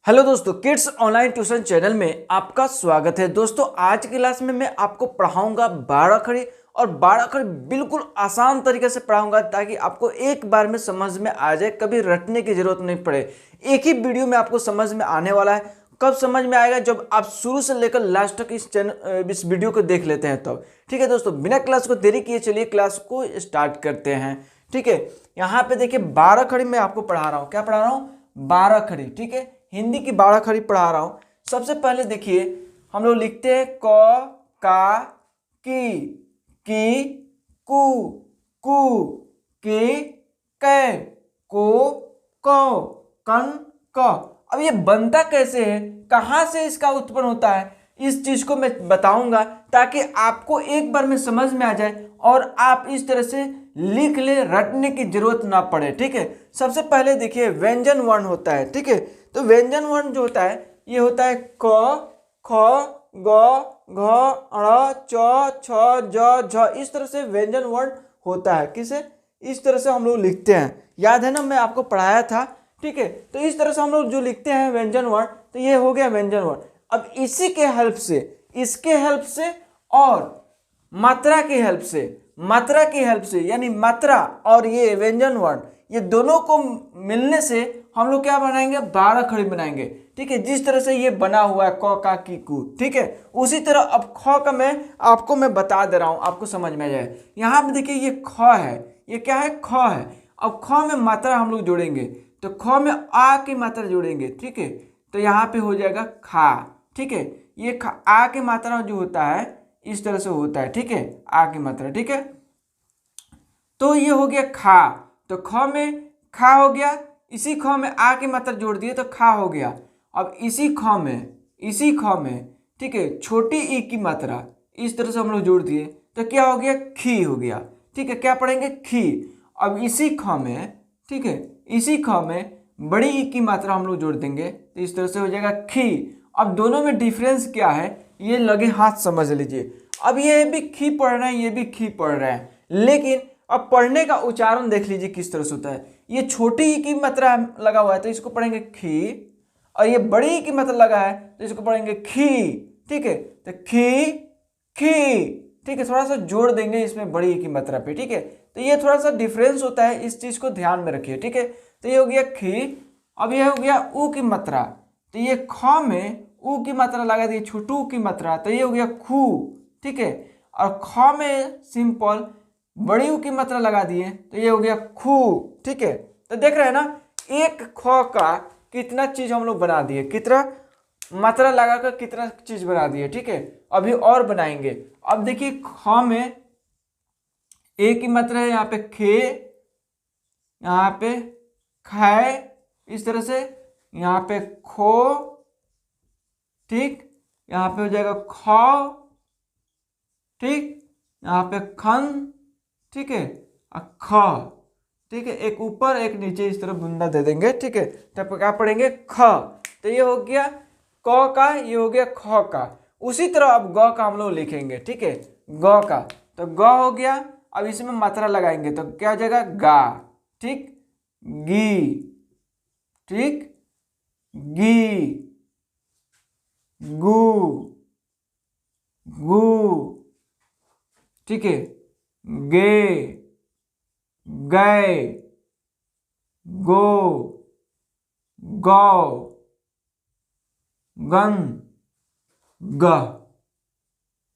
Hello दोस्तों, kids online tuition channel में आपका स्वागत है। दोस्तों, आज की क्लास में मैं आपको पढ़ाऊंगा 12 खड़ी और 12 खड़ी बिल्कुल आसान तरीके से पढ़ाऊंगा ताकि आपको एक बार में समझ में आ जाए, कभी रटने की जरूरत नहीं पड़े। एक ही वीडियो में आपको समझ में आने वाला है। कब समझ में आएगा? जब आप शुरू से लेकर लास्ट तक इस वीडियो को देख लेते हैं तब। ठीक है दोस्तों, बिना क्लास को देरी किए चलिए क्लास को स्टार्ट करते हैं। ठीक है, यहाँ पे देखिए 12 खड़ी मैं आपको पढ़ा रहा हूँ। क्या पढ़ा रहा हूँ? 12 खड़ी। ठीक है, हिंदी की 12 खड़ी पढ़ा रहा हूं। सबसे पहले देखिए हम लोग लिखते हैं क, का, की, कु, के, कै, को, कन, क। अब ये बनता कैसे है, कहां से इसका उत्पन्न होता है, इस चीज को मैं बताऊंगा ताकि आपको एक बार में समझ में आ जाए और आप इस तरह से लिख ले, रटने की जरूरत ना पड़े। ठीक है, सबसे पहले देखिए व्यंजन वर्ण होता है। ठीक है, तो व्यंजन वर्ण जो होता है ये होता है क, ख, ग, घ, ङ, च, छ, ज, झ। इस तरह से व्यंजन वर्ण होता है। किसे? इस तरह से हम लोग लिखते हैं। याद है ना, मैं आपको पढ़ाया था। ठीक है, तो इस तरह से हम लोग जो लिखते हैं व्यंजन वर्ण, तो ये हो गया व्यंजन वर्ण। अब इसी के हेल्प से, इसके हेल्प से और मात्रा की हेल्प से यानी मात्रा और ये व्यंजन वर्ण, ये दोनों को मिलने से हम लोग क्या बनाएंगे? 12 खड़ी बनाएंगे। ठीक है, जिस तरह से ये बना हुआ है क, का, की, कु। ठीक है, उसी तरह अब ख का मैं बता दे रहा हूं, आपको समझ में आ जाए। यहाँ पे देखिए ये ख है, ये क्या है? ख है। अब ख में मात्रा हम लोग जोड़ेंगे, तो ख में आ की मात्रा जोड़ेंगे। ठीक है, तो यहाँ पे हो जाएगा खा। ठीक है, ये आ की मात्रा जो होता है इस तरह से होता है। ठीक है, आ की मात्रा। ठीक है, तो ये हो गया खा, तो ख में खा हो गया, इसी ख में आ की मात्रा जोड़ दिए तो खा हो गया। अब इसी ख में ठीक है छोटी ई की मात्रा इस तरह से हम लोग जोड़ दिए तो क्या हो गया? खी हो गया। ठीक है, क्या पढ़ेंगे? खी। अब इसी ख में, ठीक है, इसी ख में बड़ी ई की मात्रा हम लोग जोड़ देंगे तो इस तरह से हो जाएगा खी। अब दोनों में डिफरेंस क्या है ये लगे हाथ समझ लीजिए। अब ये भी खी पढ़ रहे हैं, ये भी खी पढ़ रहे हैं, लेकिन अब पढ़ने का उच्चारण देख लीजिए किस तरह से होता है। ये छोटी ई की मात्रा लगा हुआ है तो इसको पढ़ेंगे खी, और ये बड़ी ई की मात्रा लगा है तो इसको पढ़ेंगे खी। ठीक है, तो खी, ठीक है, थोड़ा सा जोड़ देंगे इसमें बड़ी ई की मात्रा पे। ठीक है, तो ये थोड़ा सा डिफरेंस होता है, इस चीज को ध्यान में रखिए। ठीक है, तो ये हो गया खी। अब ये हो गया ऊ की मात्रा, तो ये ख में ऊ की मात्रा लगा दी, छोटू की मात्रा, तो ये हो गया खू। ठीक है, और ख में सिंपल बड़ी ऊ की मात्रा लगा दिए तो ये हो गया खू। ठीक है, तो देख रहे हैं ना, एक ख का कितना चीज हम लोग बना दिए, कितना मात्रा लगाकर कितना चीज बना दिए। ठीक है, अभी और बनाएंगे। अब देखिए ख में ए की मात्रा है, यहाँ पे खे, यहाँ पे खै, इस तरह से यहाँ पे खो। ठीक, यहाँ पे हो जाएगा ख। ठीक, यहाँ पे खन। ठीक है, ख। ठीक है, एक ऊपर एक नीचे इस तरह बूंदा दे देंगे। ठीक है, तब क्या पढ़ेंगे? ख। तो ये हो गया क का, ये हो गया ख का। उसी तरह अब ग का हम लोग लिखेंगे। ठीक है, ग का, तो ग हो गया। अब इसमें मात्रा लगाएंगे तो क्या हो जाएगा? गा। ठीक, गी। ठीक, गी, गु, गु। ठीक है, गे, गए, गो, गौ, गन, ग।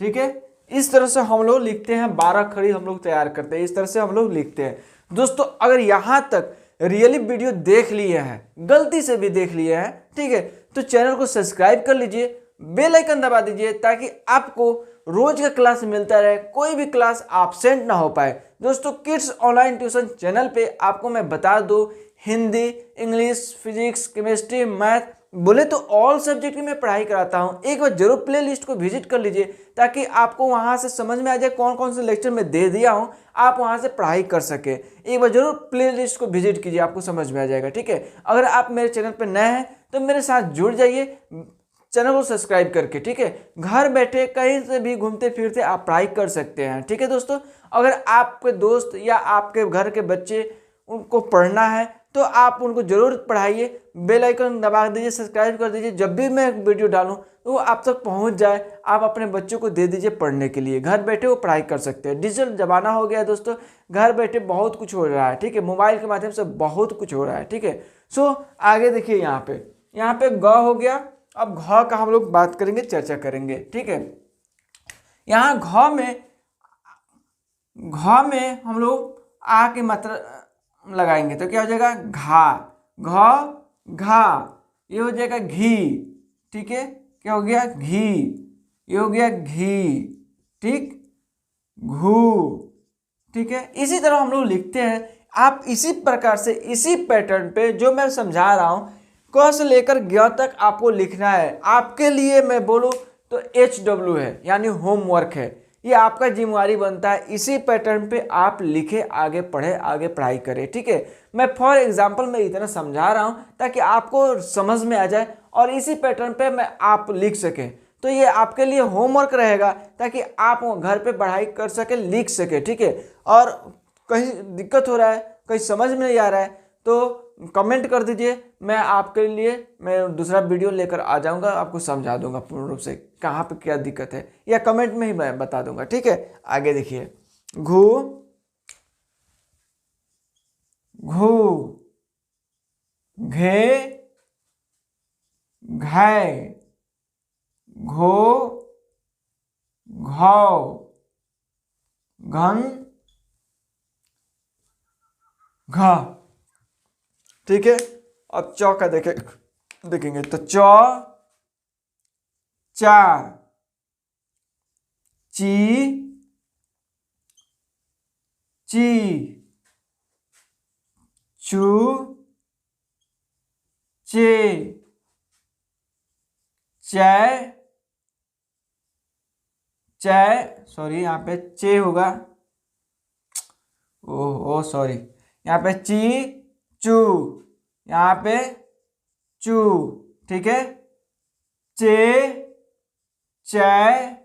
ठीक है, इस तरह से हम लोग लिखते हैं। 12 खड़ी हम लोग तैयार करते हैं, इस तरह से हम लोग लिखते हैं। दोस्तों, अगर यहां तक रियली वीडियो देख लिए हैं, गलती से भी देख लिए हैं, ठीक है, तो चैनल को सब्सक्राइब कर लीजिए, बेल आइकन दबा दीजिए ताकि आपको रोज का क्लास मिलता रहे, कोई भी क्लास एब्सेंट ना हो पाए। दोस्तों, किड्स ऑनलाइन ट्यूशन चैनल पे आपको मैं बता दूं, Hindi, English, physics, chemistry, math, बोले तो ऑल सब्जेक्ट की मैं पढ़ाई कराता हूं। एक बार जरूर प्ले लिस्ट को विजिट कर लीजिए ताकि आपको वहां से समझ में आ जाए कौन कौन से लेक्चर में दे दिया हूं, आप वहां से पढ़ाई कर सके। एक बार जरूर प्ले लिस्ट को विजिट कीजिए, आपको समझ में आ जाएगा। ठीक है, अगर आप मेरे चैनल पर नए हैं तो मेरे साथ जुड़ जाइए चैनल को सब्सक्राइब करके। ठीक है, घर बैठे कहीं से भी घूमते फिरते आप पढ़ाई कर सकते हैं। ठीक है दोस्तों, अगर आपके दोस्त या आपके घर के बच्चे उनको पढ़ना है तो आप उनको जरूर पढ़ाइए, बेल आइकन दबा दीजिए, सब्सक्राइब कर दीजिए, जब भी मैं वीडियो डालूं तो वो आप तक पहुंच जाए। आप अपने बच्चों को दे दीजिए पढ़ने के लिए, घर बैठे वो पढ़ाई कर सकते हैं। डिजिटल जमाना हो गया है दोस्तों, घर बैठे बहुत कुछ हो रहा है, ठीक है, मोबाइल के माध्यम से बहुत कुछ हो रहा है, ठीक है। सो आगे देखिए, यहाँ पे ग हो गया। अब घ का हम लोग बात करेंगे, चर्चा करेंगे, ठीक है। यहाँ घ में हम लोग आ की मात्रा लगाएंगे तो क्या हो जाएगा, घा, घ घा, ये हो जाएगा घी, ठीक है, क्या हो गया, घी, ये हो गया घी, ठीक, घू, ठीक है। इसी तरह हम लोग लिखते हैं। आप इसी प्रकार से, इसी पैटर्न पे जो मैं समझा रहा हूं, क से लेकर ज्ञ तक आपको लिखना है। आपके लिए मैं बोलूं तो HW है, यानी होमवर्क है, ये आपका जिम्मेवारी बनता है। इसी पैटर्न पे आप लिखे, आगे पढ़े, आगे पढ़ाई करें, ठीक है। मैं फॉर एग्जांपल मैं इतना समझा रहा हूं ताकि आपको समझ में आ जाए और इसी पैटर्न पे मैं आप लिख सकें। तो ये आपके लिए होमवर्क रहेगा ताकि आप घर पे पढ़ाई कर सके, लिख सके, ठीक है। और कहीं दिक्कत हो रहा है, कहीं समझ में नहीं आ रहा है तो कमेंट कर दीजिए, मैं आपके लिए मैं दूसरा वीडियो लेकर आ जाऊंगा, आपको समझा दूंगा पूर्ण रूप से कहाँ पे क्या दिक्कत है, या कमेंट में ही मैं बता दूंगा, ठीक है। आगे देखिए, घू, घू, घे, घै, घो, घौ, घन, घा, ठीक है। अब चौ का देखेंगे तो चौ, चा, ची, ची, चू, चे, चै, सॉरी यहाँ पे चे होगा, ओह सॉरी, यहाँ पे ची, चू, यहाँ पे चू, ठीक है। चे, चै,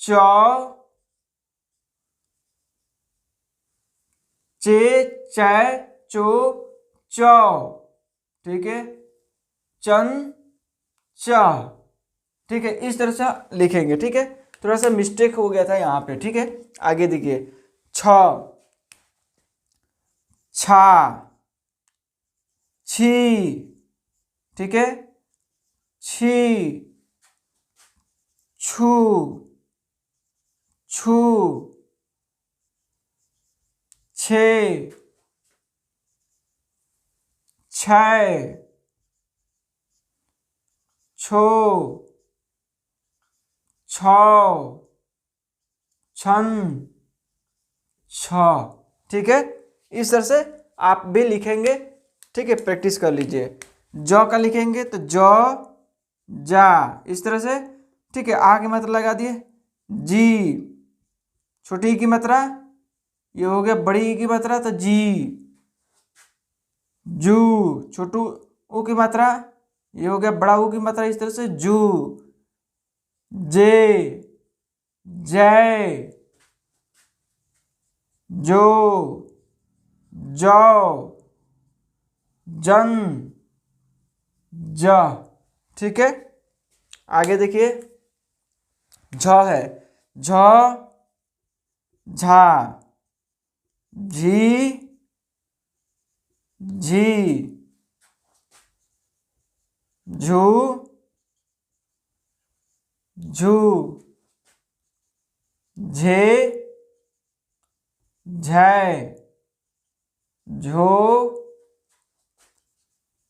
चौ, चे, चै, चो, चौ, ठीक है। चन, चा, ठीक है। इस तरह से लिखेंगे, ठीक है। थोड़ा सा मिस्टेक हो गया था यहाँ पे, ठीक है। आगे देखिए, छ, छा, छी, ठीक है, छी, छू, छू, छे, छै, छो, छौ, छन, छ, ठीक है। इस तरह से आप भी लिखेंगे, ठीक है, प्रैक्टिस कर लीजिए। जौ का लिखेंगे तो जौ, जा, इस तरह से, ठीक है। आ की मात्रा लगा दिए, जी, छोटी ई की मात्रा, ये हो गया बड़ी ई की मात्रा तो जी, जू, छोटू ऊ की मात्रा, ये हो गया बड़ा ऊ की मात्रा, इस तरह से जू, जे, जय, जो, जौ, जन, ज, ठीक है। आगे देखिए, झ है, झ, झा, झी, झी, झू, झू, झे, झै, झो,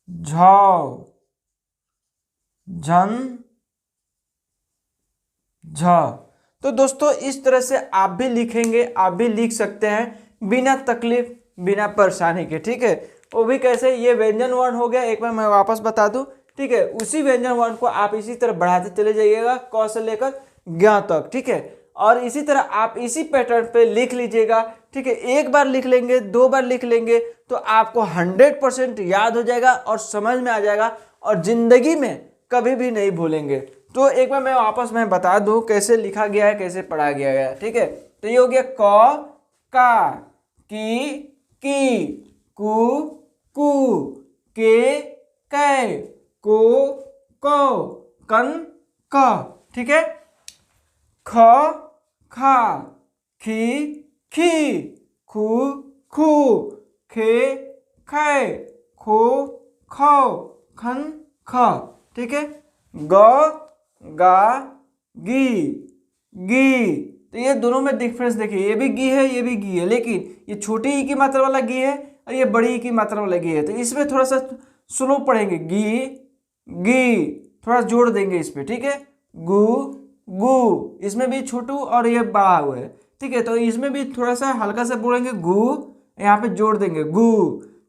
झौ, झन, झ। तो दोस्तों इस तरह से आप भी लिखेंगे, आप भी लिख सकते हैं बिना तकलीफ, बिना परेशानी के, ठीक है। वो भी कैसे, ये व्यंजन वर्ण हो गया, एक बार मैं वापस बता दूं, ठीक है। उसी व्यंजन वर्ण को आप इसी तरह बढ़ाते चले जाइएगा, क से लेकर ज्ञ तक, ठीक है। और इसी तरह आप इसी पैटर्न पे लिख लीजिएगा, ठीक है। एक बार लिख लेंगे, दो बार लिख लेंगे तो आपको 100% याद हो जाएगा और समझ में आ जाएगा और जिंदगी में कभी भी नहीं भूलेंगे। तो एक बार मैं वापस मैं बता दूं कैसे लिखा गया है, कैसे पढ़ा गया है, ठीक है। तो ये हो गया क, का, की, कु कु, के कै, को कौ, कन क, ठीक है। ख खा, खी खी, खू खू, खे खे, खो खो, खन ख, ठीक है। ग गा गी गी, तो ये दोनों में डिफरेंस देखिए, ये भी गी है ये भी गी है, लेकिन ये छोटी ई की मात्रा वाला गी है और ये बड़ी ई की मात्रा वाला गी है, तो इसमें थोड़ा सा स्लो पढ़ेंगे, गी गी, थोड़ा जोड़ देंगे इस पे, ठीक है। गु गु, इसमें भी छोटू और ये बड़ा हुआ है, ठीक है, तो इसमें भी थोड़ा सा हल्का सा बोलेंगे गु, यहाँ पे जोड़ देंगे गु,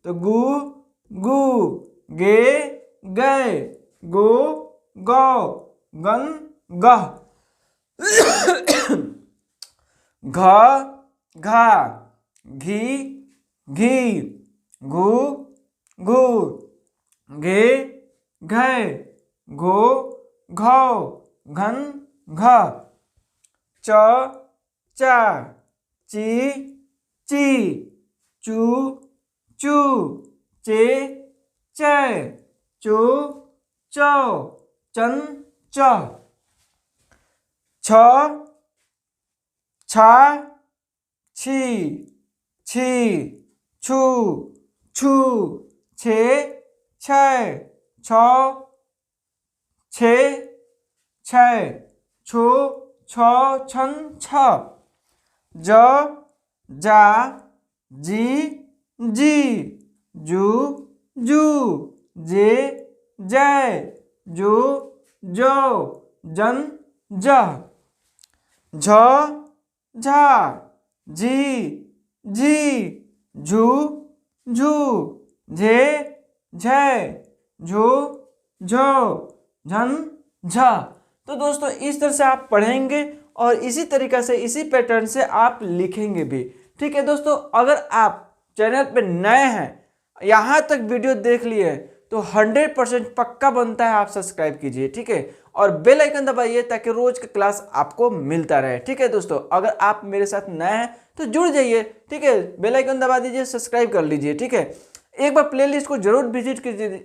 तो गु गु, गे गए, गो गौ, गन गह, घ घा, घी घी, घू घू, घे घे, घो घौ, घन घ, च चा, ची ची, चू चू, चे चे, चो चौ, चन च, छ छा, छी छी, छू छू, छे छै, छौ छे छै, छो छौ, छन छ, ज जा, जी जी, जू जू, जे जय, जो जो, जन जह, झ झा, झी झी, झू झू, झे झै, झो झो, झन झ। तो दोस्तों इस तरह से आप पढ़ेंगे और इसी तरीक़े से इसी पैटर्न से आप लिखेंगे भी, ठीक है दोस्तों। अगर आप चैनल पे नए हैं, यहाँ तक वीडियो देख लिए तो 100% पक्का बनता है आप सब्सक्राइब कीजिए, ठीक है, और बेल आइकन दबाइए ताकि रोज का क्लास आपको मिलता रहे, ठीक है दोस्तों। अगर आप मेरे साथ नए हैं तो जुड़ जाइए, ठीक है, बेल आइकन दबा दीजिए, सब्सक्राइब कर लीजिए, ठीक है। एक बार प्लेलिस्ट को जरूर विजिट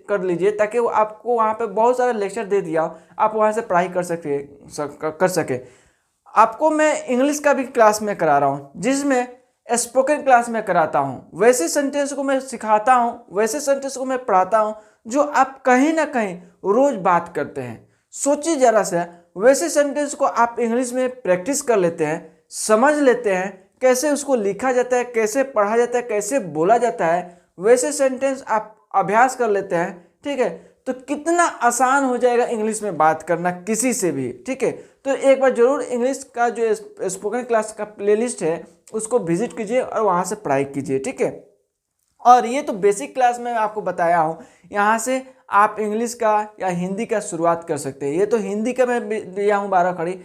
कर लीजिए ताकि वो आपको वहाँ पे बहुत सारा लेक्चर दे दिया, आप वहाँ से पढ़ाई कर सके। आपको मैं इंग्लिश का भी क्लास में करा रहा हूँ, जिसमें स्पोकन क्लास में कराता हूँ, वैसे सेंटेंस को मैं सिखाता हूँ, वैसे सेंटेंस को मैं पढ़ाता हूँ जो आप कहीं ना कहीं रोज बात करते हैं। सोचिए जरा से, वैसे सेंटेंस को आप इंग्लिश में प्रैक्टिस कर लेते हैं, समझ लेते हैं कैसे उसको लिखा जाता है, कैसे पढ़ा जाता है, कैसे बोला जाता है, वैसे सेंटेंस आप अभ्यास कर लेते हैं, ठीक है, तो कितना आसान हो जाएगा इंग्लिश में बात करना किसी से भी, ठीक है। तो एक बार जरूर इंग्लिश का जो स्पोकन क्लास का प्लेलिस्ट है उसको विजिट कीजिए और वहाँ से पढ़ाई कीजिए, ठीक है। और ये तो बेसिक क्लास में आपको बताया हूँ, यहाँ से आप इंग्लिश का या हिंदी का शुरुआत कर सकते हैं। ये तो हिंदी का मैं दिया हूँ 12 खड़ी,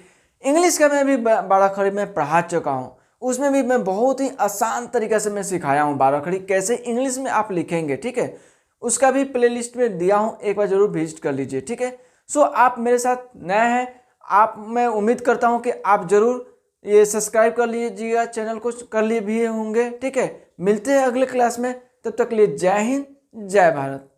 इंग्लिश का मैं भी 12 खड़ी में पढ़ा चुका हूँ, उसमें भी मैं बहुत ही आसान तरीके से मैं सिखाया हूँ 12 खड़ी कैसे इंग्लिश में आप लिखेंगे, ठीक है, उसका भी प्लेलिस्ट में दिया हूँ, एक बार जरूर विजिट कर लीजिए, ठीक है। सो आप मेरे साथ नए हैं, आप मैं उम्मीद करता हूँ कि आप जरूर ये सब्सक्राइब कर लीजिएगा, चैनल को कर लिए भी होंगे, ठीक है। मिलते हैं अगले क्लास में, तब तक के लिए जय हिंद जय भारत।